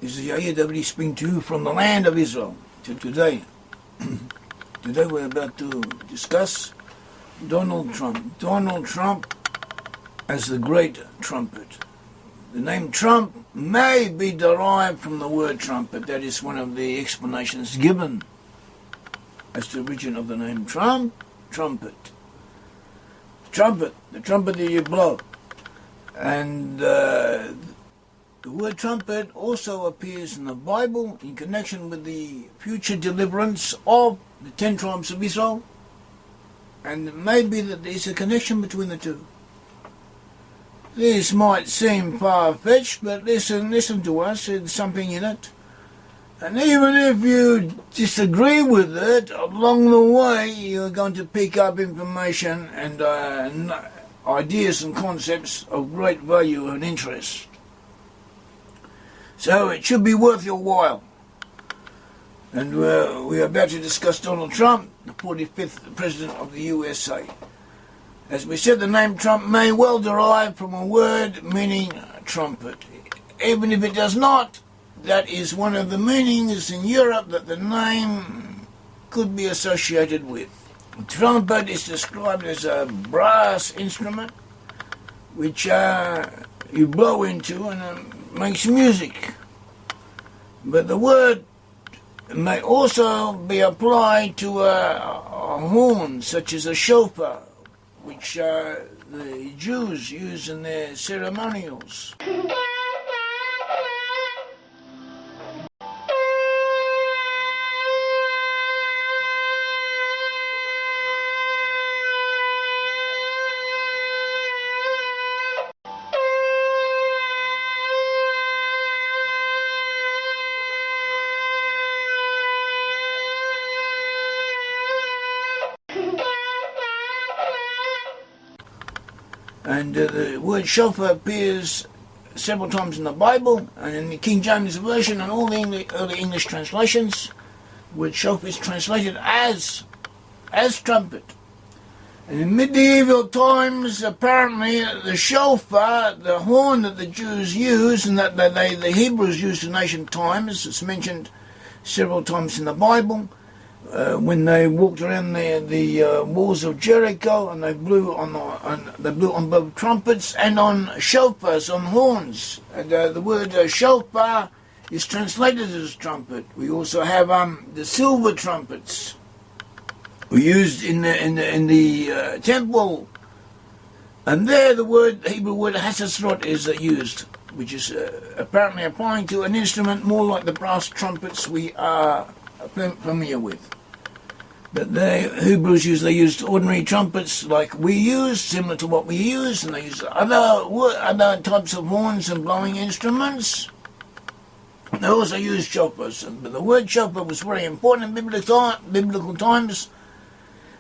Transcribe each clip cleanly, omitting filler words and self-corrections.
This is Yair Davidiy speaking to you from the land of Israel. Today we're about to discuss Donald Trump. Donald Trump as the Great Trumpet. The name Trump may be derived from the word trumpet. That is one of the explanations given as to the origin of the name trumpet. Trumpet, the trumpet that you blow. And the word trumpet also appears in the Bible in connection with the future deliverance of the 10 tribes of Israel. And it may be that there's a connection between the two. This might seem far-fetched, but listen to us, there's something in it. And even if you disagree with it, along the way you're going to pick up information and ideas and concepts of great value and interest. So it should be worth your while. And we're about to discuss Donald Trump, the 45th President of the USA. As we said, the name Trump may well derive from a word meaning trumpet. Even if it does not, that is one of the meanings in Europe that the name could be associated with. A trumpet is described as a brass instrument which you blow into and makes music. But the word may also be applied to a horn, such as a shofar, which the Jews use in their ceremonials. And the word shofar appears several times in the Bible and in the King James Version and all the early English translations. The word shofar is translated as trumpet. And in medieval times, apparently, the shofar, the horn that the Jews used and that the Hebrews used in ancient times, it's mentioned several times in the Bible, when they walked around the walls of Jericho, and they blew on both trumpets and on shofars, on horns. And the word shofar is translated as trumpet. We also have the silver trumpets we used in the temple, and there the Hebrew word hasasrot is used, which is apparently applying to an instrument more like the brass trumpets we are familiar with. But the Hebrews used ordinary trumpets like we use, similar to what we use, and they used other types of horns and blowing instruments. They also used shofars, but the word shofar was very important in biblical times,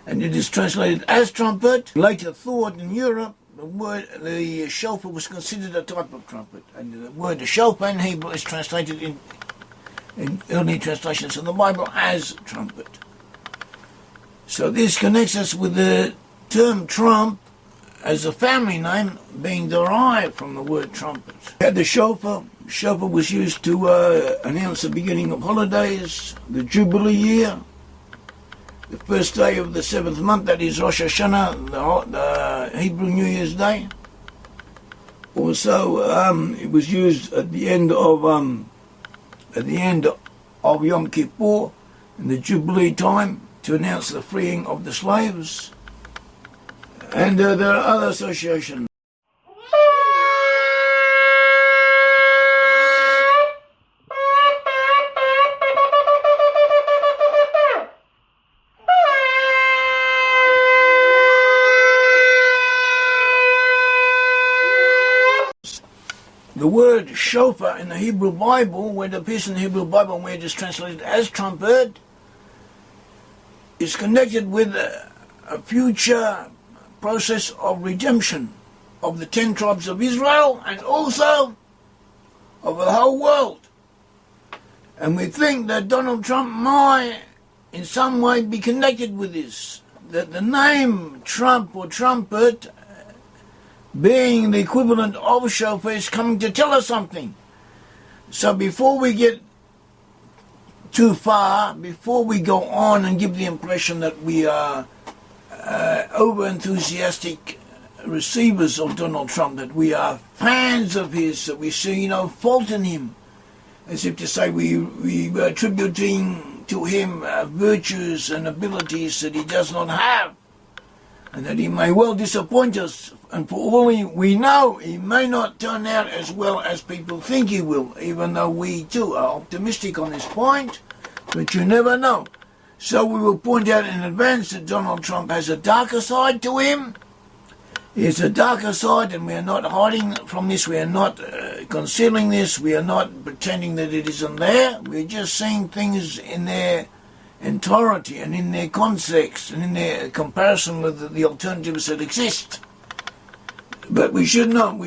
and it is translated as trumpet. Later thought in Europe, the shofar was considered a type of trumpet, and the word shofar in Hebrew is translated in early translations of the Bible as trumpet. So this connects us with the term Trump as a family name being derived from the word trumpet. We had the shofar. Shofar was used to announce the beginning of holidays, the Jubilee year, the first day of the 7th month, that is Rosh Hashanah, the Hebrew New Year's Day. Also, it was used at the end of Yom Kippur, in the Jubilee time, to announce the freeing of the slaves. And there are other associations. The word shofar in the Hebrew Bible, where it appears in the Hebrew Bible, where it is translated as trumpet, is connected with a future process of redemption of the 10 tribes of Israel and also of the whole world. And we think that Donald Trump might in some way be connected with this, that the name Trump or trumpet, being the equivalent of shofar, is coming to tell us something. So before we get too far, before we go on and give the impression that we are over-enthusiastic receivers of Donald Trump, that we are fans of his, that we see no fault in him, as if to say we are attributing to him virtues and abilities that he does not have, and that he may well disappoint us, and for all we know, he may not turn out as well as people think he will, even though we too are optimistic on this point, but you never know. So we will point out in advance that Donald Trump has a darker side to him. He has a darker side, and we are not hiding from this, we are not concealing this, we are not pretending that it isn't there, we're just seeing things in their entirety and in their context and in their comparison with the alternatives that exist. But we should know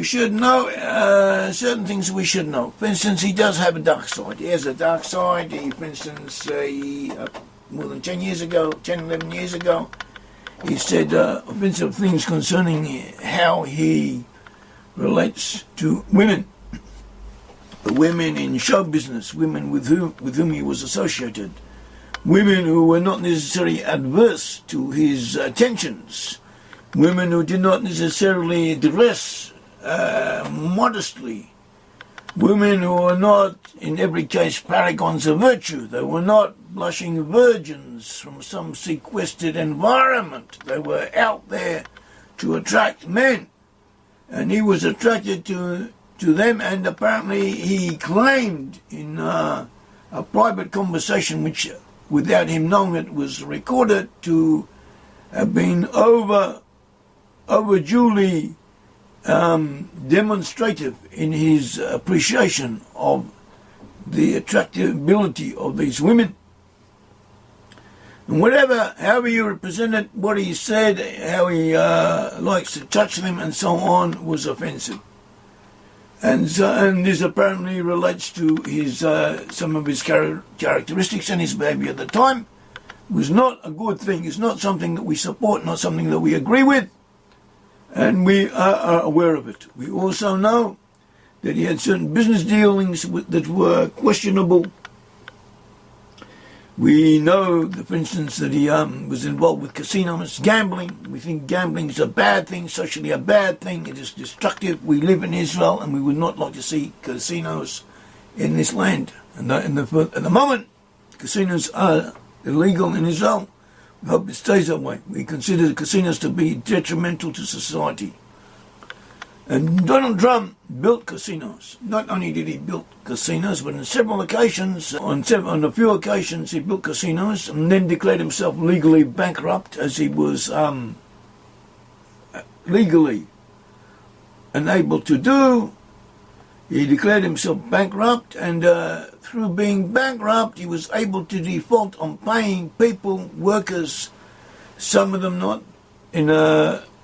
certain things we should know. For instance, he does have a dark side. He has a dark side. For instance, more than 11 years ago, he said offensive things concerning how he relates to women. The women in show business, women with whom he was associated. Women who were not necessarily adverse to his attentions. Women who did not necessarily dress modestly. Women who were not, in every case, paragons of virtue. They were not blushing virgins from some sequestered environment. They were out there to attract men. And he was attracted to them, and apparently he claimed in a private conversation, which, without him knowing it, was recorded, to have been overduly demonstrative in his appreciation of the attractability of these women. And however you represented what he said, how he likes to touch them and so on, was offensive. And this apparently relates to his some of his characteristics and his behavior at the time. It was not a good thing. It's not something that we support, not something that we agree with. And we are aware of it. We also know that he had certain business dealings that were questionable. We know, for instance, that he was involved with casinos, gambling. We think gambling is a bad thing, socially a bad thing. It is destructive. We live in Israel, and we would not like to see casinos in this land. And at the moment, casinos are illegal in Israel. We hope it stays that way. We consider the casinos to be detrimental to society. And Donald Trump built casinos. Not only did he build casinos, but on several occasions, on a few occasions, he built casinos and then declared himself legally bankrupt, as he was legally unable to do. He declared himself bankrupt, and through being bankrupt, he was able to default on paying people, workers, some of them not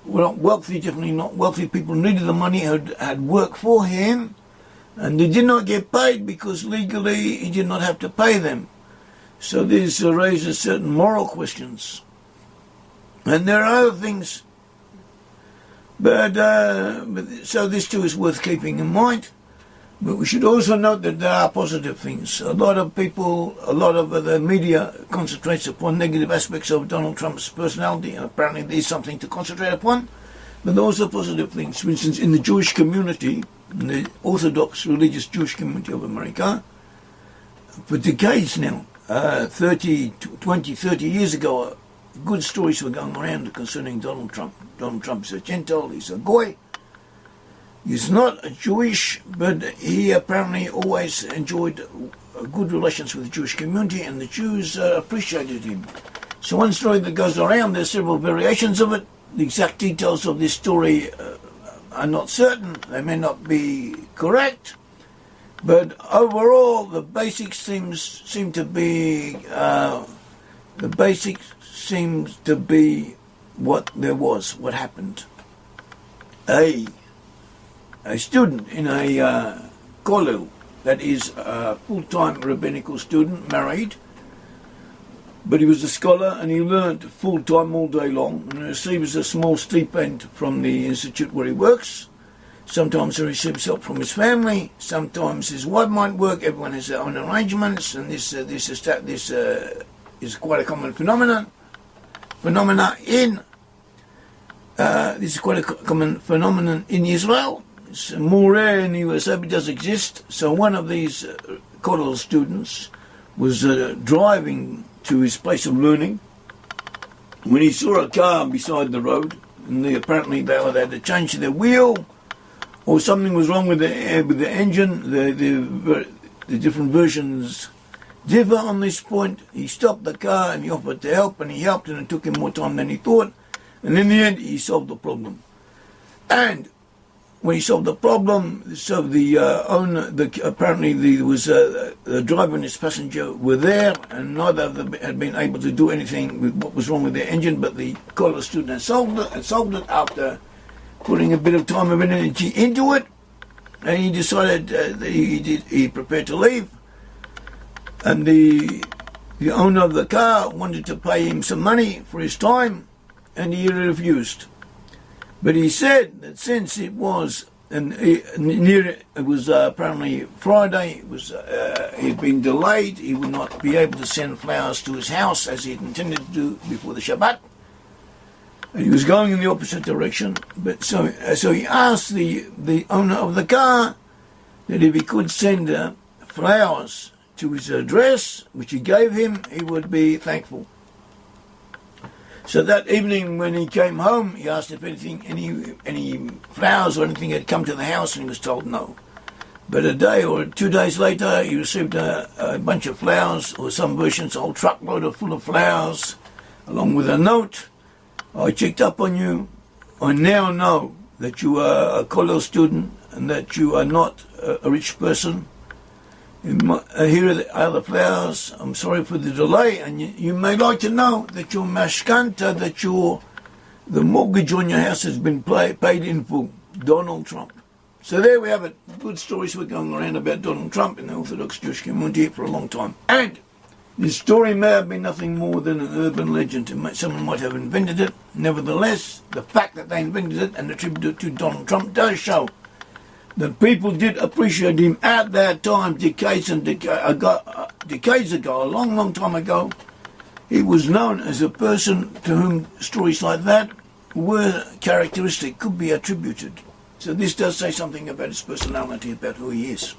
wealthy, definitely not wealthy people, needed the money, had worked for him, and they did not get paid because legally he did not have to pay them. So this raises certain moral questions. And there are other things, but so this too is worth keeping in mind. But we should also note that there are positive things. A lot of the media concentrates upon negative aspects of Donald Trump's personality, and apparently there is something to concentrate upon. But there are also positive things. For instance, in the Jewish community, in the Orthodox religious Jewish community of America, for decades now, 30 years ago, good stories were going around concerning Donald Trump. Donald Trump is a Gentile, he's a Goy. He's not Jewish, but he apparently always enjoyed good relations with the Jewish community, and the Jews appreciated him. So one story that goes around, there's several variations of it. The exact details of this story are not certain. They may not be correct. But overall, the basics seem to be what there was, what happened. A student in a kollel, that is a full-time rabbinical student, married, but he was a scholar and he learned full-time all day long and receives a small stipend from the institute where he works. Sometimes he receives help from his family. Sometimes his wife might work. Everyone has their own arrangements, and this is quite a common phenomenon. This is quite a common phenomenon in Israel. It's more rare in the USA, but it does exist. So one of these college students was driving to his place of learning when he saw a car beside the road, and apparently they either had to change their wheel or something was wrong with the engine. The different versions differ on this point. He stopped the car and he offered to help, and he helped, and it took him more time than he thought. And in the end, he solved the problem. And when he solved the problem, so the driver and his passenger were there, and neither of them had been able to do anything with what was wrong with their engine. But the college student had solved it after putting a bit of time and energy into it. And he decided that he prepared to leave. And the owner of the car wanted to pay him some money for his time, and he refused. But he said that since it was apparently Friday, he'd been delayed, he would not be able to send flowers to his house as he had intended to do before the Shabbat. And he was going in the opposite direction. But so he asked the owner of the car that if he could send flowers to his address, which he gave him, he would be thankful. So that evening when he came home, he asked if any flowers or anything had come to the house, and he was told no. But a day or 2 days later, he received a bunch of flowers, or some versions, a whole truckload full of flowers, along with a note. I checked up on you. I now know that you are a college student and that you are not a rich person. Here are the flowers. I'm sorry for the delay, and you may like to know that your mashkanta, the mortgage on your house has been paid in full. Donald Trump. So there we have it. Good stories were going around about Donald Trump in the Orthodox Jewish community for a long time. And this story may have been nothing more than an urban legend. Someone might have invented it. Nevertheless, the fact that they invented it and attributed it to Donald Trump does show that people did appreciate him at that time, decades ago, a long time ago. He was known as a person to whom stories like that were characteristic, could be attributed. So this does say something about his personality, about who he is.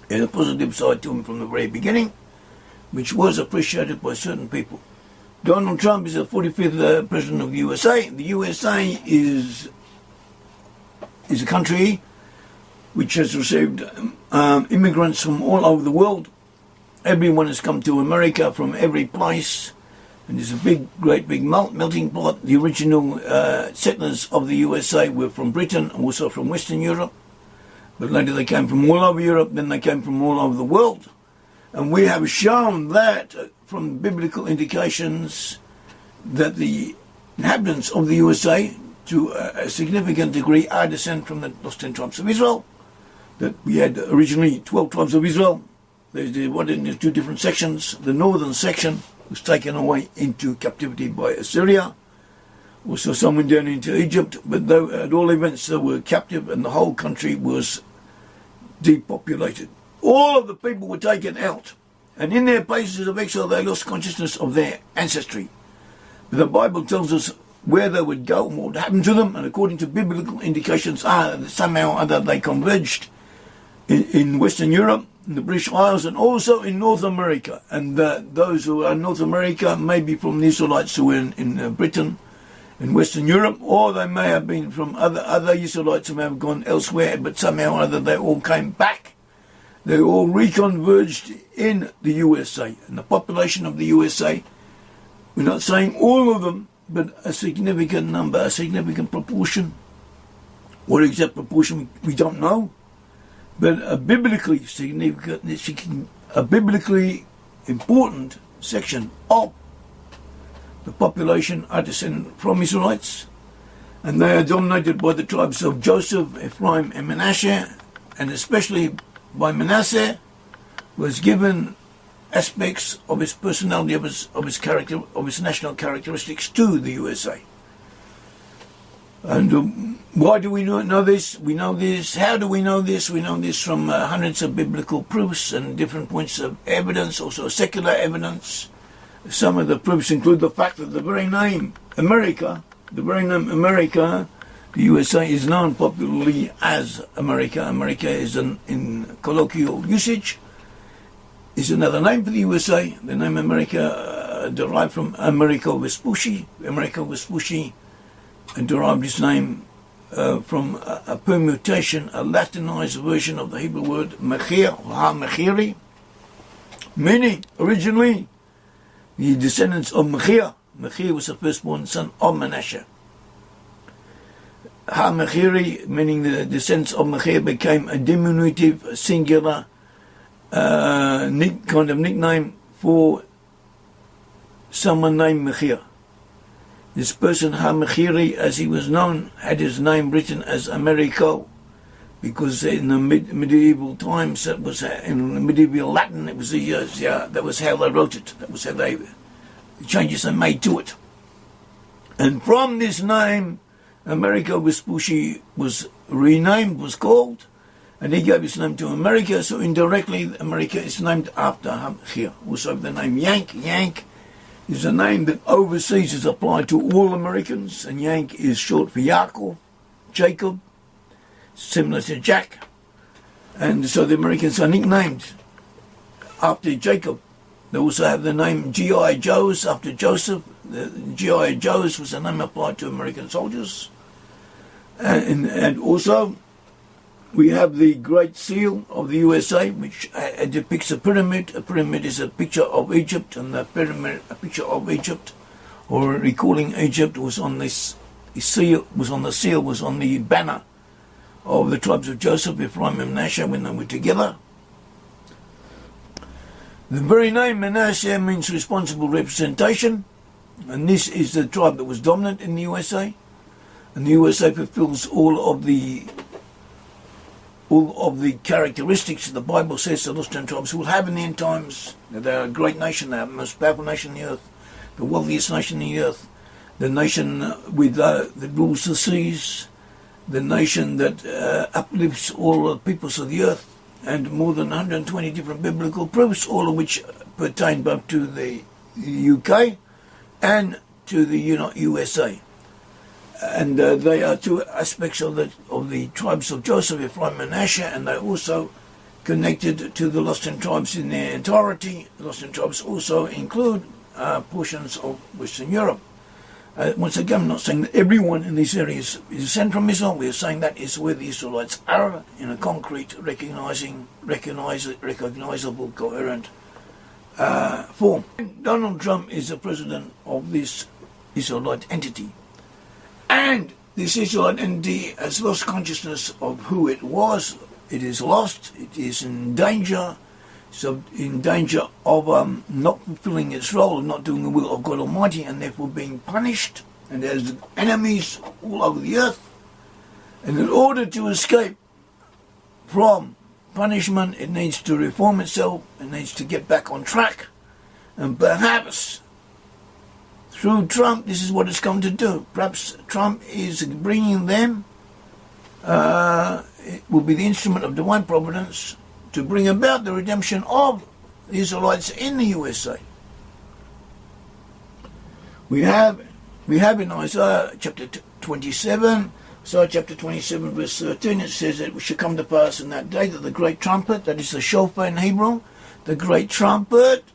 There's a positive side to him from the very beginning, which was appreciated by certain people. Donald Trump is the 45th president of the USA. The USA is a country which has received immigrants from all over the world. Everyone has come to America from every place, and there's a great big melting pot. The original settlers of the USA were from Britain, and also from Western Europe, but later they came from all over Europe, then they came from all over the world. And we have shown that from biblical indications that the inhabitants of the USA, to a significant degree, are descended from the lost 10 tribes of Israel. That we had originally 12 tribes of Israel. There's in 2 different sections. The northern section was taken away into captivity by Assyria. Also some went down into Egypt, but at all events they were captive, and the whole country was depopulated. All of the people were taken out, and in their places of exile they lost consciousness of their ancestry. But the Bible tells us where they would go and what would happen to them, and according to biblical indications that somehow or other they converged in Western Europe, in the British Isles, and also in North America. And those who are in North America may be from the Israelites who were in Britain, in Western Europe, or they may have been from other Israelites who may have gone elsewhere, but somehow or other they all came back. They all reconverged in the USA. And the population of the USA, we're not saying all of them, but a significant number, a significant proportion. What exact proportion we don't know, but a biblically significant, a biblically important section of the population are descended from Israelites, and they are dominated by the tribes of Joseph, Ephraim, and Manasseh, and especially by Manasseh, was given aspects of his personality, of his character, of his national characteristics to the USA. And Why do we not know this? We know this. How do we know this? We know this from hundreds of biblical proofs and different points of evidence, also secular evidence. Some of the proofs include the fact that the very name America, the USA, is known popularly as America. America is in colloquial usage, is another name for the USA. The name America derived from Americo Vespucci. Americo Vespucci derived his name from a permutation, a Latinized version of the Hebrew word mechir, ha-mechiri, meaning originally the descendants of Mechir. Mechir was the firstborn son of Manasseh. Ha-mechiri, meaning the descendants of Mechir, became a diminutive, singular kind of nickname for someone named Mechir. This person, Ha-mechiri, as he was known, had his name written as Americo, because in the medieval times, that was in medieval Latin, it was that was how they wrote it. That was how the changes they made to it. And from this name, Americo Vespucci was renamed, was called, and he gave his name to America. So indirectly, America is named after Ha-mechir. Also, the name Yank is a name that overseas is applied to all Americans, and Yank is short for Yaakov, Jacob, similar to Jack. And so the Americans are nicknamed after Jacob. They also have the name G.I. Joes after Joseph. The G.I. Joes was a name applied to American soldiers. And also we have the Great Seal of the USA, which depicts a pyramid. A pyramid is a picture of Egypt, and the pyramid, a picture of Egypt, or recalling Egypt, was on this seal, was on the banner of the tribes of Joseph, Ephraim and Manasseh when they were together. The very name Manasseh means responsible representation, and this is the tribe that was dominant in the USA, and the USA fulfills all of the characteristics the Bible says the lost tribes will have in the end times. They are a great nation, they are the most powerful nation on the earth, the wealthiest nation on the earth, the nation that rules the seas, the nation that uplifts all the peoples of the earth, and more than 120 different biblical proofs, all of which pertain both to the UK and to the USA. And they are two aspects of the tribes of Joseph, Ephraim and Manasseh, and they're also connected to the lost tribes in their entirety. The lost tribes also include portions of Western Europe. Once again, I'm not saying that everyone in these areas is descended from Israel. We are saying that is where the Israelites are in a concrete, recognizable, coherent form. Donald Trump is the president of this Israelite entity. And this Israelite entity has lost consciousness of who it was. It is lost. It is in danger. So in danger of not fulfilling its role and not doing the will of God Almighty, and therefore being punished. And there's enemies all over the earth. And in order to escape from punishment, it needs to reform itself. It needs to get back on track. And perhaps through Trump, this is what it's come to do. Perhaps Trump is bringing them, it will be the instrument of divine providence to bring about the redemption of the Israelites in the USA. We have in Isaiah chapter 27, Isaiah chapter 27 verse 13, it says that it shall come to pass in that day that the great trumpet, that is the Shofar in Hebrew, the great trumpet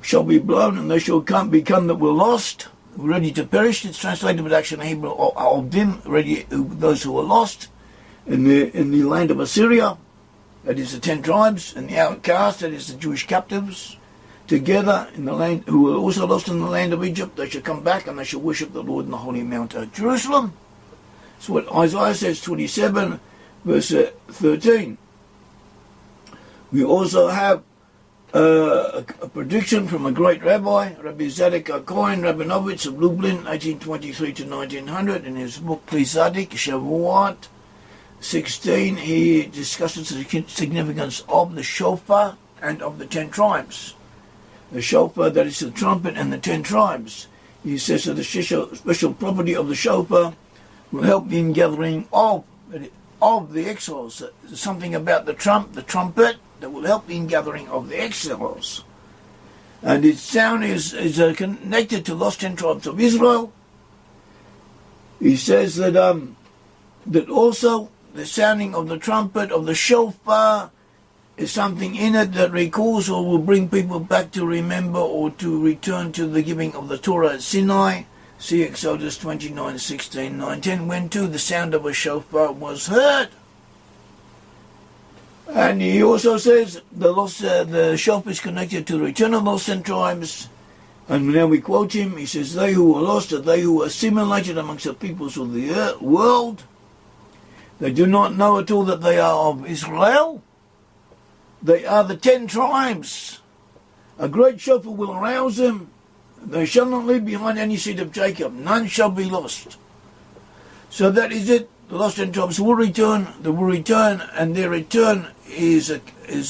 shall be blown, and they shall become that were lost, ready to perish. It's translated with actually in Hebrew of them, ready, those who were lost in the land of Assyria. That is the 10 tribes, and the outcast, that is the Jewish captives, together in the land, who were also lost in the land of Egypt. They shall come back and they shall worship the Lord in the holy mount of Jerusalem. That's what Isaiah says, 27 verse 13. We also have a prediction from a great rabbi, Rabbi Zadok Cohen Rabinovich of Lublin, 1823 to 1900, in his book Kli Zadik, Shavuot 16. He discusses the significance of the shofar and of the 10 tribes. The shofar, that is the trumpet, and the 10 tribes. He says that the special property of the shofar, will help the ingathering of the exiles. Something about the trumpet, that will help the ingathering of the exiles. And its sound is connected to lost 10 tribes of Israel. He says that that also the sounding of the trumpet, of the shofar, is something in it that recalls or will bring people back to remember or to return to the giving of the Torah at Sinai. See Exodus 29, 16, 19, when too the sound of a shofar was heard. And he also says the shofar is connected to the return of lost 10 tribes. And now we quote him, he says, they who are lost are they who are assimilated amongst the peoples of the world. They do not know at all that they are of Israel. They are the 10 tribes. A great shofar will arouse them. They shall not leave behind any seed of Jacob. None shall be lost. So that is it. The lost 10 tribes will return. They will return, and their return is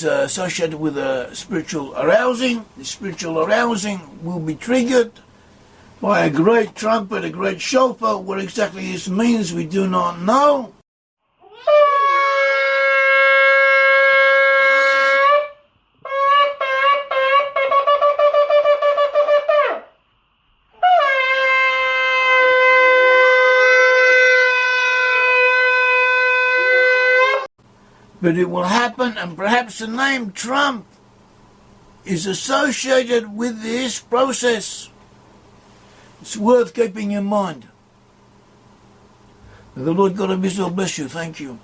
associated with a spiritual arousing. The spiritual arousing will be triggered by a great trumpet, a great shofar. What exactly this means, we do not know. But it will happen, and perhaps the name Trump is associated with this process. It's worth keeping in mind. May the Lord God of Israel bless you. Thank you.